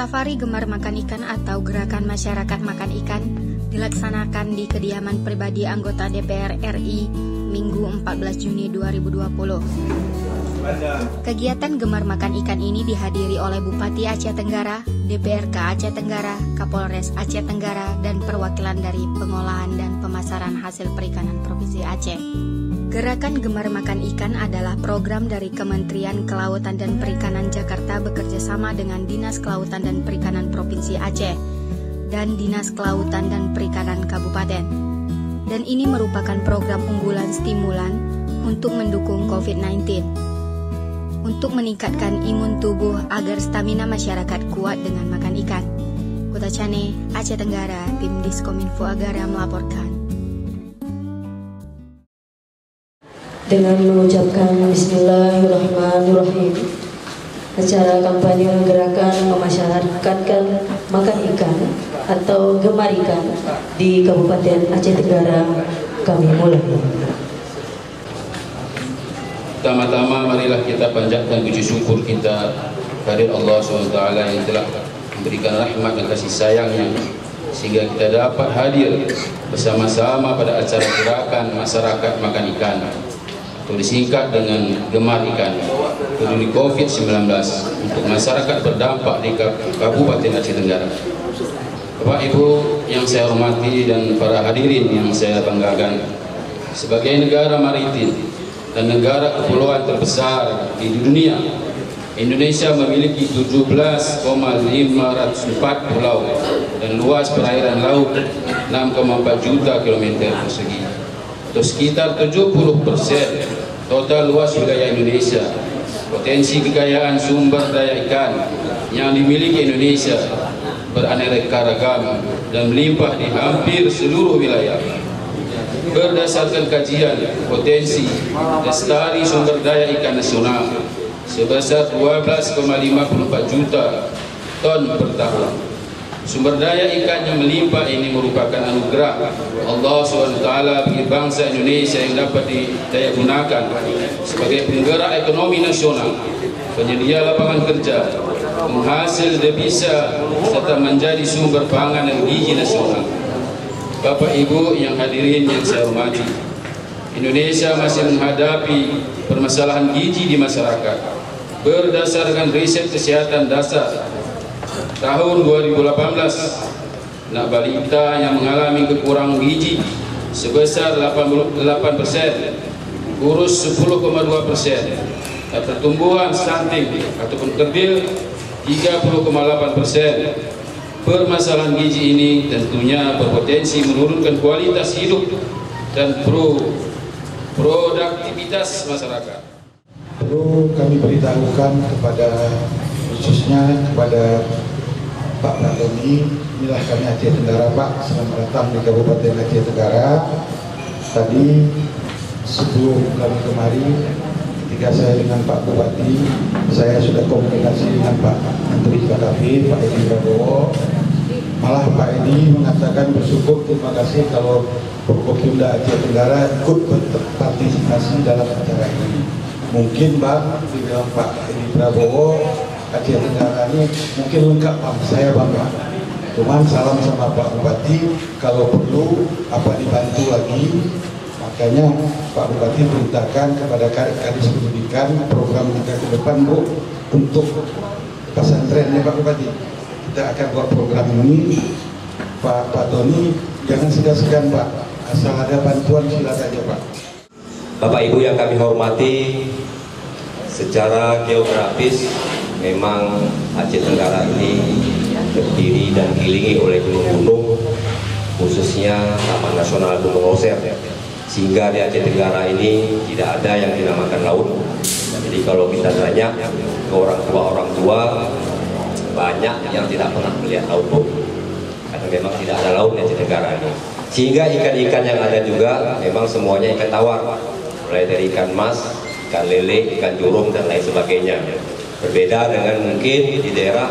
Safari Gemar Makan Ikan atau Gerakan Masyarakat Makan Ikan dilaksanakan di kediaman pribadi anggota DPR RI Minggu 14 Juni 2020. Kegiatan Gemar Makan Ikan ini dihadiri oleh Bupati Aceh Tenggara, DPRK Aceh Tenggara, Kapolres Aceh Tenggara, dan perwakilan dari pengolahan dan pemasaran hasil perikanan Provinsi Aceh. Gerakan Gemar Makan Ikan adalah program dari Kementerian Kelautan dan Perikanan Jakarta bekerja sama dengan Dinas Kelautan dan Perikanan Provinsi Aceh dan Dinas Kelautan dan Perikanan Kabupaten. Dan ini merupakan program unggulan stimulan untuk mendukung COVID-19, untuk meningkatkan imun tubuh agar stamina masyarakat kuat dengan makan ikan. Kota Cane, Aceh Tenggara, tim Diskominfo Agara melaporkan. Dengan mengucapkan Bismillahirrahmanirrahim, acara kampanye gerakan memasyarakatkan makan ikan atau Gemar Ikan di Kabupaten Aceh Tenggara kami mulai. Pertama-tama marilah kita panjatkan puji syukur kita kepada Allah SWT yang telah memberikan rahmat dan kasih sayangnya sehingga kita dapat hadir bersama-sama pada acara gerakan masyarakat makan ikan atau disingkat dengan Gemar Ikan peduli COVID-19 untuk masyarakat berdampak di Kabupaten Aceh Tenggara. Bapak Ibu yang saya hormati dan para hadirin yang saya banggakan, sebagai negara maritim dan negara kepulauan terbesar di dunia, Indonesia memiliki 17,504 pulau dan luas perairan laut 6,4 juta kilometer persegi, atau sekitar 70% total luas wilayah Indonesia. Potensi kekayaan sumber daya ikan yang dimiliki Indonesia beraneka ragam dan melimpah di hampir seluruh wilayah. Berdasarkan kajian potensi lestari sumber daya ikan nasional sebesar 12,54 juta ton per tahun. Sumber daya ikan yang melimpah ini merupakan anugerah Allah SWT bagi bangsa Indonesia yang dapat didayagunakan sebagai penggerak ekonomi nasional, penyedia lapangan kerja, penghasil devisa, serta menjadi sumber pangan dan gizi nasional. Bapak Ibu yang hadirin yang saya hormati, Indonesia masih menghadapi permasalahan gizi di masyarakat. Berdasarkan riset kesehatan dasar tahun 2018, anak balita yang mengalami kekurangan gizi sebesar 88%, kurus 10,2%, dan pertumbuhan stunting ataupun kerdil 30,8%. Permasalahan gizi ini tentunya berpotensi menurunkan kualitas hidup dan produktivitas masyarakat. Perlu kami beritahukan khususnya kepada Pak Pratoni, inilah kami Aceh Tenggara Pak, selamat datang di Kabupaten Aceh Tenggara. Tadi sebelum kami kemari, ketika saya dengan Pak Bupati, saya sudah komunikasi dengan Pak Menteri KKP, Pak Edi Prabowo. Malah Pak Edi mengatakan bersyukur, terima kasih kalau Forkopimda Aceh Tenggara ikut berpartisipasi dalam acara ini. Mungkin Bang, di dalam Pak Edi Prabowo, Aceh Tenggara ini mungkin lengkap Bang, saya bangga. Cuman salam sama Pak Bupati, kalau perlu apa dibantu lagi. Makanya Pak Bupati perintahkan kepada Kadis Pendidikan program kita ke depan Bu, untuk pesantrennya Pak Bupati. Kita akan buat program ini. Pak Tony jangan segan-segan Pak, asal ada bantuan silakan aja Pak. Bapak Ibu yang kami hormati, secara geografis memang Aceh Tenggara ini terdiri dan dikelilingi oleh gunung-gunung, khususnya Taman Nasional Gunung Leuser, sehingga di Aceh Tenggara ini tidak ada yang dinamakan laut. Jadi kalau kita tanya ke orang tua banyak yang tidak pernah melihat laut Bu, karena memang tidak ada laut di Aceh Tenggara ini. Sehingga ikan-ikan yang ada juga memang semuanya ikan tawar, mulai dari ikan mas, ikan lele, ikan jurung, dan lain sebagainya. Berbeda dengan mungkin di daerah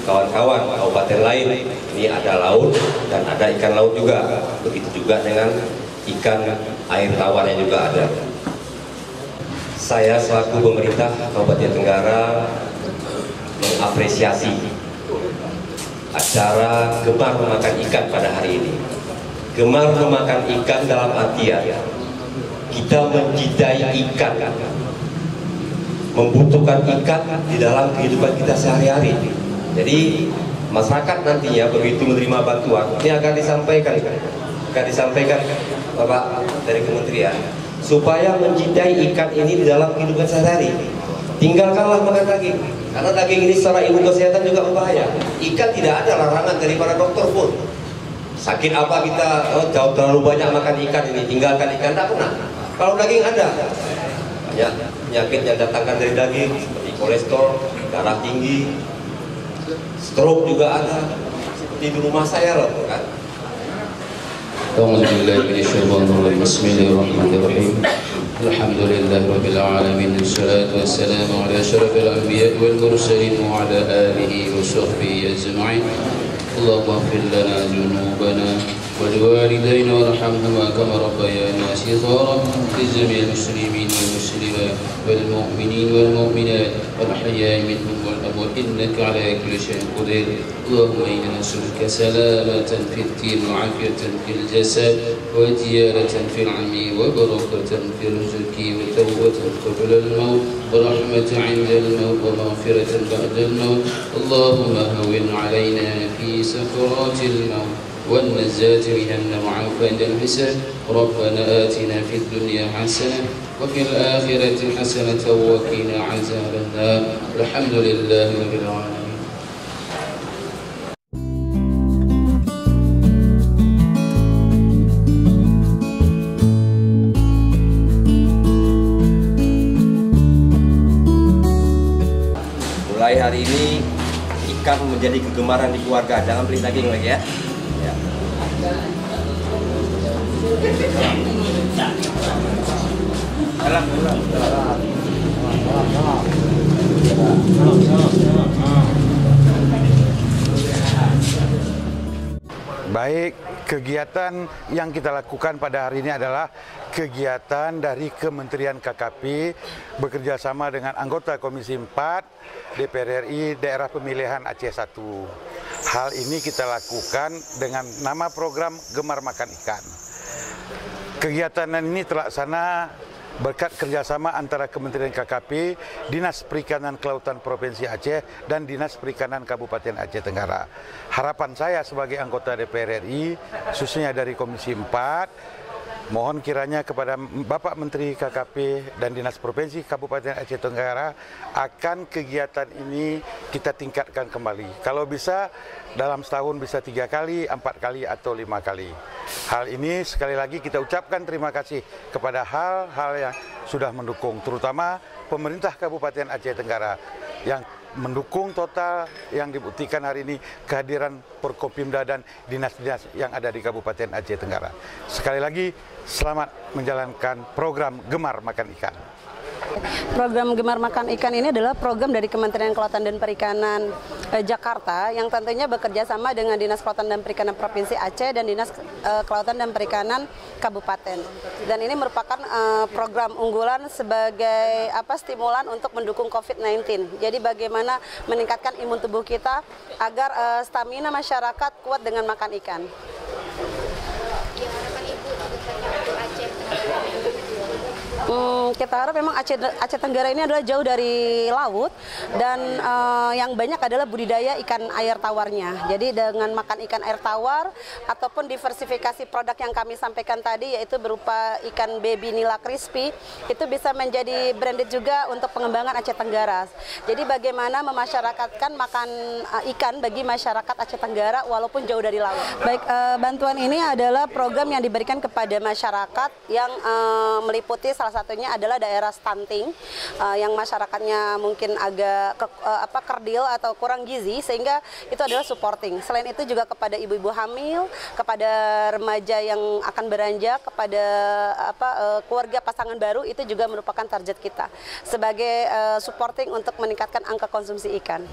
kawan-kawan kabupaten lain, ini ada laut dan ada ikan laut juga. Begitu juga dengan ikan air tawar yang juga ada. Saya selaku pemerintah Kabupaten Tenggara mengapresiasi acara gemar memakan ikan pada hari ini. Gemar memakan ikan dalam artian kita mencintai ikan, membutuhkan ikan di dalam kehidupan kita sehari-hari. Jadi masyarakat nantinya begitu menerima bantuan ini akan disampaikan Bapak dari Kementerian supaya mencintai ikan ini di dalam kehidupan sehari-hari. Tinggalkanlah makan daging, karena daging ini secara ilmu kesehatan juga berbahaya. Ikan tidak ada larangan dari para dokter pun. Sakit apa kita jauh terlalu banyak makan ikan ini, tinggalkan ikan, tidak pernah. Kalau daging ada banyak penyakit yang datangkan dari daging seperti kolesterol, darah tinggi, stroke juga ada, seperti di rumah saya loh kan. Bismillahirrahmanirrahim. Alhamdulillahirabbil alamin. Wassalatu wassalamu ala asyrafil anbiya'i wal mursalin wa ala alihi wa sahbihi ajma'in. Allahumma ighfir lana dhunubana ولوالدينا وارحمهما كما ربيانا صغارا لجميع المسلمين والمسلمات والمؤمنين والمؤمنات والأحياء منهم والأموات إنك على كل شيء قدير. اللهم إنا نسألك سلامة في الدين وعافية في الجسد وزيادة في العلم وبركة في الرزق وتوبة قبل الموت ورحمة عند الموت ومغفرة بعد الموت. اللهم هون علينا في سكرات الموت والنجاة من النار عند الحساب. ربنا آتنا في الدنيا حسنة وفي الآخرة حسنة وقنا عذاب النار. الحمد لله رب العالمين. Mulai hari ini ikan menjadi kegemaran di keluarga. Jangan beli daging lagi ya. Baik, kegiatan yang kita lakukan pada hari ini adalah kegiatan dari Kementerian KKP bekerjasama dengan anggota Komisi 4 DPR RI Daerah Pemilihan Aceh 1. Hal ini kita lakukan dengan nama program Gemar Makan Ikan. Kegiatan ini terlaksana berkat kerjasama antara Kementerian KKP, Dinas Perikanan Kelautan Provinsi Aceh, dan Dinas Perikanan Kabupaten Aceh Tenggara. Harapan saya sebagai anggota DPR RI, khususnya dari Komisi 4, mohon kiranya kepada Bapak Menteri KKP dan Dinas Provinsi Kabupaten Aceh Tenggara akan kegiatan ini kita tingkatkan kembali. Kalau bisa dalam setahun bisa 3 kali, 4 kali, atau 5 kali. Hal ini sekali lagi kita ucapkan terima kasih kepada hal-hal yang sudah mendukung, terutama pemerintah Kabupaten Aceh Tenggara yang mendukung total yang dibuktikan hari ini kehadiran Forkopimda dan dinas-dinas yang ada di Kabupaten Aceh Tenggara. Sekali lagi selamat menjalankan program Gemar Makan Ikan. Program Gemar Makan Ikan ini adalah program dari Kementerian Kelautan dan Perikanan Jakarta yang tentunya bekerja sama dengan Dinas Kelautan dan Perikanan Provinsi Aceh dan Dinas Kelautan dan Perikanan Kabupaten. Dan ini merupakan program unggulan sebagai stimulan untuk mendukung COVID-19. Jadi bagaimana meningkatkan imun tubuh kita agar stamina masyarakat kuat dengan makan ikan. Kita harap memang Aceh Tenggara ini adalah jauh dari laut dan yang banyak adalah budidaya ikan air tawarnya. Jadi dengan makan ikan air tawar ataupun diversifikasi produk yang kami sampaikan tadi yaitu berupa ikan baby nila crispy itu bisa menjadi branded juga untuk pengembangan Aceh Tenggara. Jadi bagaimana memasyarakatkan makan ikan bagi masyarakat Aceh Tenggara walaupun jauh dari laut. Baik, bantuan ini adalah program yang diberikan kepada masyarakat yang meliputi salah satunya adalah daerah stunting yang masyarakatnya mungkin agak kerdil atau kurang gizi sehingga itu adalah supporting. Selain itu juga kepada ibu-ibu hamil, kepada remaja yang akan beranjak, kepada keluarga pasangan baru itu juga merupakan target kita sebagai supporting untuk meningkatkan angka konsumsi ikan.